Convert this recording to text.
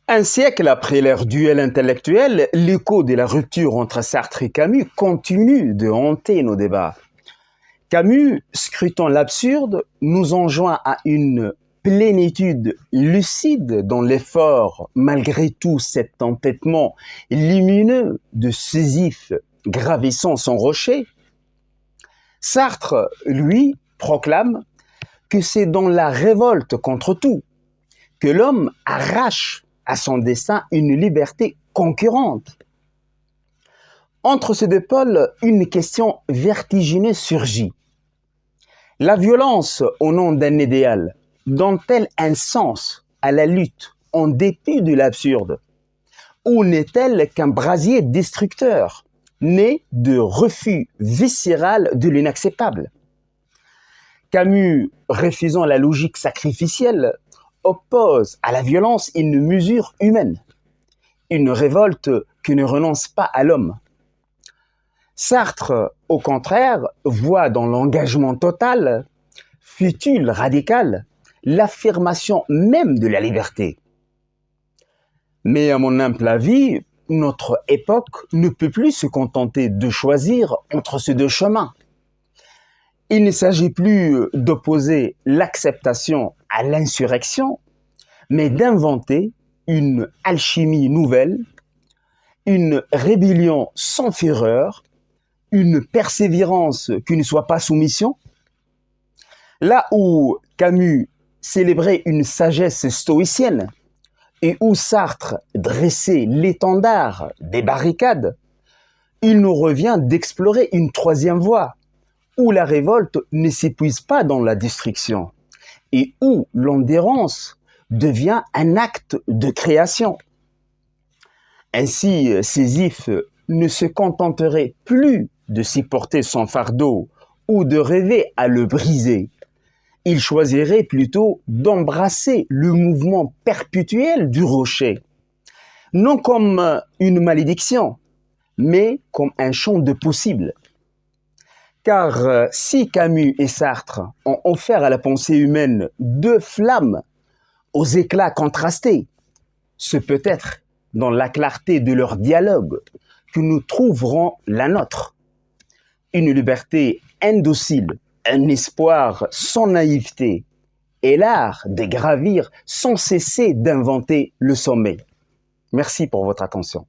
Un siècle après leur duel intellectuel, l'écho de la rupture entre Sartre et Camus continue de hanter nos débats. Camus, scrutant l'absurde, nous enjoint à une plénitude lucide dans l'effort, malgré tout cet entêtement lumineux de Sisyphe gravissant son rocher. Sartre, lui, proclame que c'est dans la révolte contre tout que l'homme arrache à son dessein une liberté concurrente. Entre ces deux pôles, une question vertigineuse surgit. La violence au nom d'un idéal donne-t-elle un sens à la lutte en dépit de l'absurde? Ou n'est-elle qu'un brasier destructeur, né de refus viscéral de l'inacceptable? Camus, refusant la logique sacrificielle, oppose à la violence une mesure humaine, une révolte qui ne renonce pas à l'homme. Sartre, au contraire, voit dans l'engagement total, fût-il radical, l'affirmation même de la liberté. Mais à mon humble avis, notre époque ne peut plus se contenter de choisir entre ces deux chemins. Il ne s'agit plus d'opposer l'acceptation à l'insurrection, mais d'inventer une alchimie nouvelle, une rébellion sans fureur, une persévérance qui ne soit pas soumission. Là où Camus célébrait une sagesse stoïcienne et où Sartre dressait l'étendard des barricades, il nous revient d'explorer une troisième voie, où la révolte ne s'épuise pas dans la destruction et où l'endurance devient un acte de création. Ainsi, Sisyphe ne se contenterait plus de s'y porter son fardeau ou de rêver à le briser. Il choisirait plutôt d'embrasser le mouvement perpétuel du rocher, non comme une malédiction, mais comme un champ de possibles. Car si Camus et Sartre ont offert à la pensée humaine deux flammes aux éclats contrastés, c'est peut-être dans la clarté de leur dialogue que nous trouverons la nôtre. Une liberté indocile, un espoir sans naïveté et l'art de gravir sans cesser d'inventer le sommet. Merci pour votre attention.